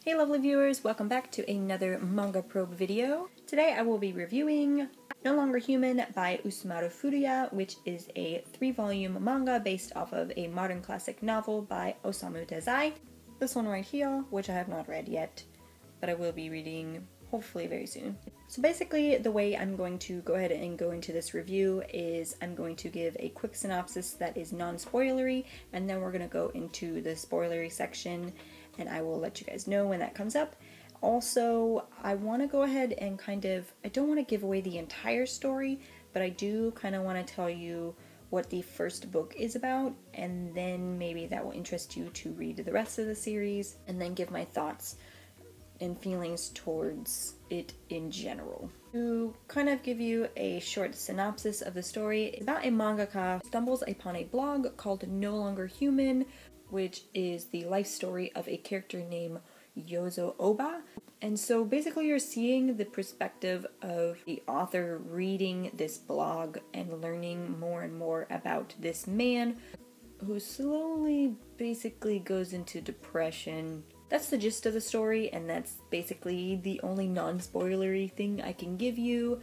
Hey lovely viewers, welcome back to another manga probe video. Today I will be reviewing No Longer Human by Usumaru Furuya, which is a 3-volume manga based off of a modern classic novel by Osamu Dazai. This one right here, which I have not read yet, but I will be reading hopefully very soon. So basically the way I'm going to go ahead and go into this review is I'm going to give a quick synopsis that is non-spoilery, and then we're going to go into the spoilery section and I will let you guys know when that comes up. Also, I want to go ahead and I don't want to give away the entire story, but I do kind of want to tell you what the first book is about, and then maybe that will interest you to read the rest of the series, and then give my thoughts and feelings towards it in general. To kind of give you a short synopsis of the story, it's about a mangaka stumbles upon a blog called No Longer Human, which is the life story of a character named Yozo Oba. And so basically you're seeing the perspective of the author reading this blog and learning more and more about this man who slowly basically goes into depression. That's the gist of the story, and that's basically the only non-spoilery thing I can give you.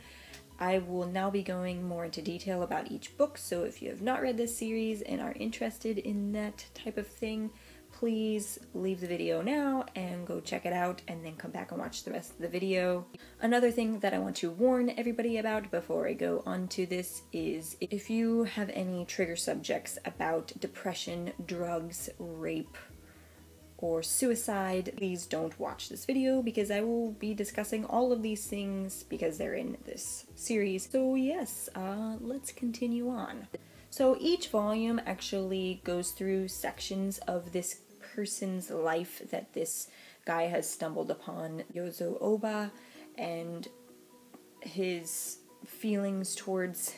I will now be going more into detail about each book, so if you have not read this series and are interested in that type of thing, please leave the video now and go check it out and then come back and watch the rest of the video. Another thing that I want to warn everybody about before I go on to this is if you have any trigger subjects about depression, drugs, rape, or suicide, please don't watch this video because I will be discussing all of these things because they're in this series. So yes, let's continue on. So each volume actually goes through sections of this person's life that this guy has stumbled upon, Yozo Oba, and his feelings towards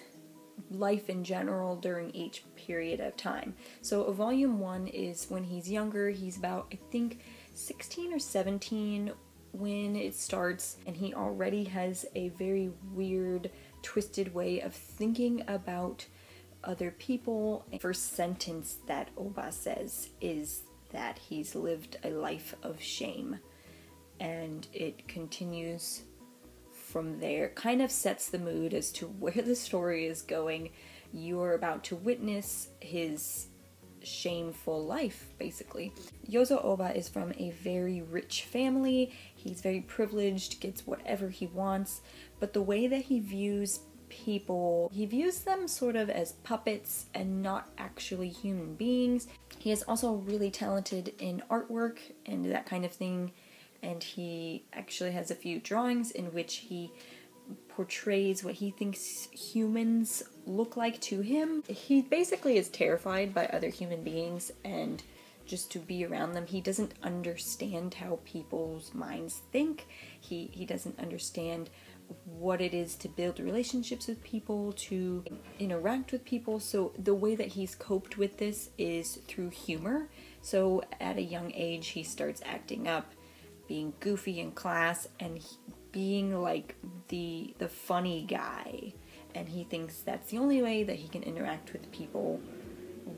life in general during each period of time. So volume 1 is when he's younger. He's about, I think, 16 or 17 when it starts, and he already has a very weird, twisted way of thinking about other people. The first sentence that Oba says is that he's lived a life of shame, and it continues from there. Kind of sets the mood as to where the story is going. You're about to witness his shameful life, basically. Yozo Oba is from a very rich family. He's very privileged, gets whatever he wants, but the way that he views people, he views them sort of as puppets and not actually human beings. He is also really talented in artwork and that kind of thing, and he actually has a few drawings in which he portrays what he thinks humans look like to him. He basically is terrified by other human beings and just to be around them. He doesn't understand how people's minds think. He doesn't understand what it is to build relationships with people, to interact with people. So the way that he's coped with this is through humor. So at a young age he starts acting up, being goofy in class, and being like the funny guy, and he thinks that's the only way that he can interact with people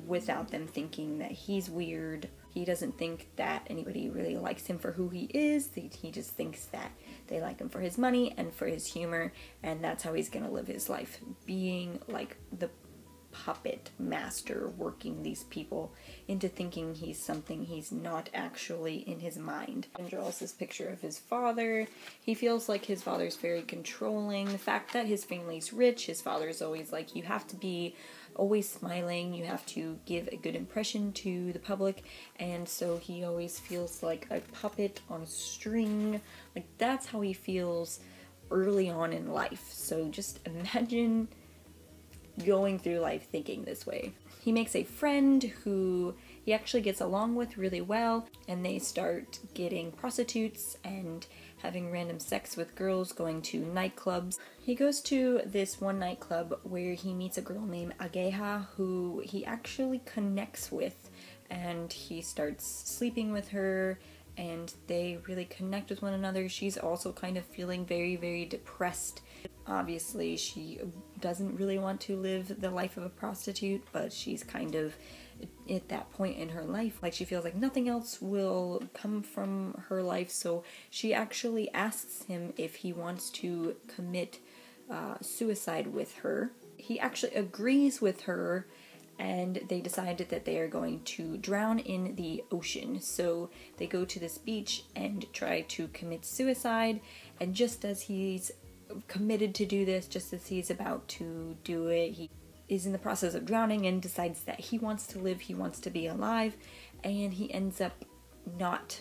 without them thinking that he's weird. He doesn't think that anybody really likes him for who he is. He just thinks that they like him for his money and for his humor, and that's how he's gonna live his life, being like the puppet master, working these people into thinking he's something he's not actually in his mind. And draws this picture of his father. He feels like his father's very controlling. The fact that his family's rich, his father's always like, you have to be always smiling, you have to give a good impression to the public, and so he always feels like a puppet on a string. Like, that's how he feels early on in life. So just imagine going through life thinking this way. He makes a friend who he actually gets along with really well, and they start getting prostitutes and having random sex with girls, going to nightclubs. He goes to this one nightclub where he meets a girl named Ageha who he actually connects with, and he starts sleeping with her and they really connect with one another. She's also kind of feeling very, very depressed. Obviously, she doesn't really want to live the life of a prostitute, but she's kind of at that point in her life, like she feels like nothing else will come from her life, so she actually asks him if he wants to commit suicide with her. He actually agrees with her, and they decided that they are going to drown in the ocean. So they go to this beach and try to commit suicide, and just as he's committed to do this, just as he's about to do it, he is in the process of drowning and decides that he wants to live, he wants to be alive, and he ends up not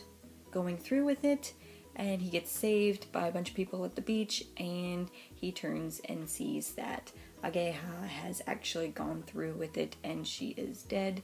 going through with it, and he gets saved by a bunch of people at the beach, and he turns and sees that Ageha has actually gone through with it, and she is dead,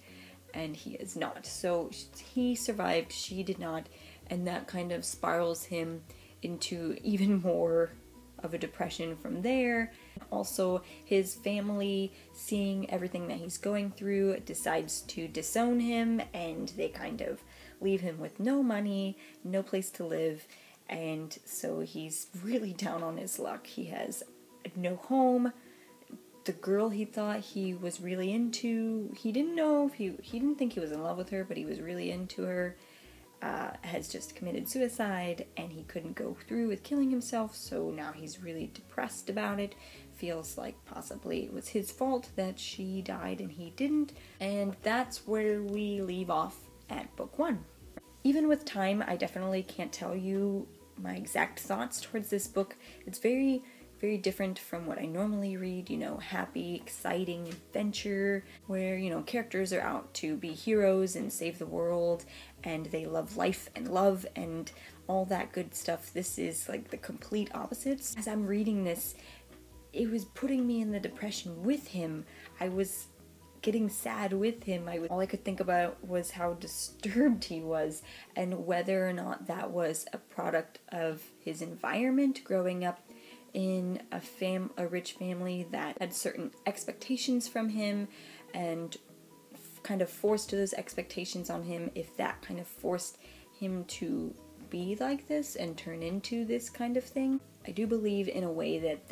and he is not. So he survived, she did not, and that kind of spirals him into even more of a depression from there. Also, his family, seeing everything that he's going through, decides to disown him, and they kind of leave him with no money, no place to live, and so he's really down on his luck. He has no home. The girl he thought he was really into, he didn't know if he didn't think he was in love with her, but he was really into her, has just committed suicide, and he couldn't go through with killing himself, so now he's really depressed about it, feels like possibly it was his fault that she died and he didn't, and that's where we leave off at book 1. Even with time, I definitely can't tell you my exact thoughts towards this book. It's very different from what I normally read, you know, happy, exciting adventure, where, you know, characters are out to be heroes and save the world, and they love life and love and all that good stuff. This is like the complete opposites. As I'm reading this, it was putting me in the depression with him. I was getting sad with him. All I could think about was how disturbed he was, and whether or not that was a product of his environment growing up in a rich family that had certain expectations from him, and kind of forced those expectations on him, if that kind of forced him to be like this and turn into this kind of thing. I do believe in a way that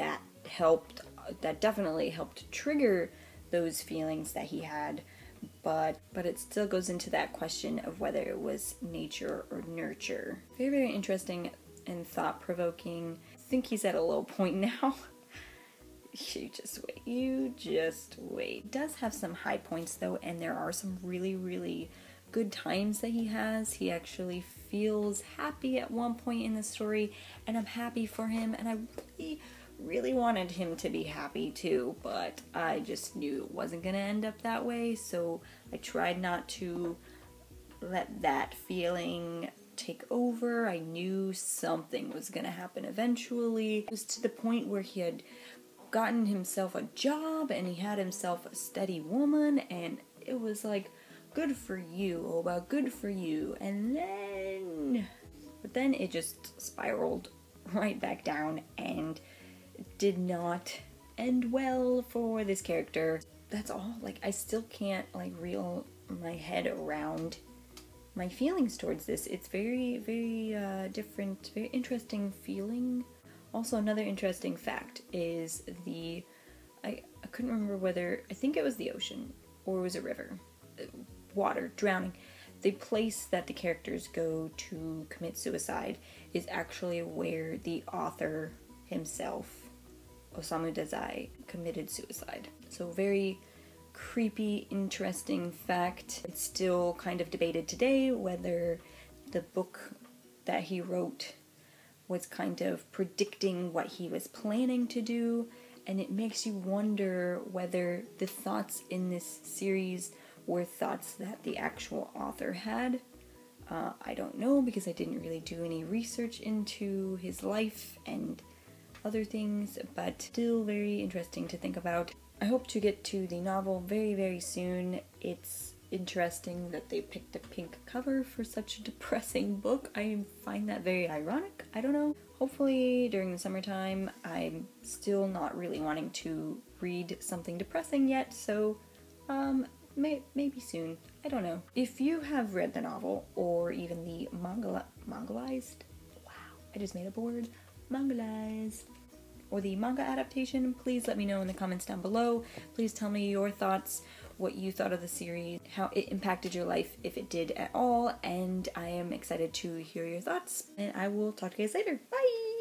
definitely helped trigger those feelings that he had, but it still goes into that question of whether it was nature or nurture. Very interesting and thought-provoking. I think he's at a low point now. You just wait. It does have some high points though, and there are some really good times that he has. He actually feels happy at one point in the story, and I'm happy for him, and I really wanted him to be happy too, but I just knew it wasn't gonna end up that way, so I tried not to let that feeling take over. I knew something was gonna happen eventually. It was to the point where he had gotten himself a job and he had himself a steady woman, and it was like, good for you, Oba, good for you. But then it just spiraled right back down and did not end well for this character. That's all. Like, I still can't like reel my head around my feelings towards this. It's very different, very interesting feeling. Also, another interesting fact is I couldn't remember whether, I think it was the ocean or it was a river, water, drowning. The place that the characters go to commit suicide is actually where the author himself, Osamu Dazai, committed suicide. So very creepy, interesting fact. It's still kind of debated today whether the book that he wrote was kind of predicting what he was planning to do, and it makes you wonder whether the thoughts in this series were thoughts that the actual author had. I don't know, because I didn't really do any research into his life and other things, but still very interesting to think about. I hope to get to the novel very soon. It's interesting that they picked a pink cover for such a depressing book. I find that very ironic. I don't know. Hopefully during the summertime. I'm still not really wanting to read something depressing yet, so maybe soon. I don't know. If you have read the novel, or even the mangalized, wow, I just made up a word, mangalized, or the manga adaptation, please let me know in the comments down below. Please tell me your thoughts, what you thought of the series, how it impacted your life, if it did at all, and I am excited to hear your thoughts, and I will talk to you guys later. Bye!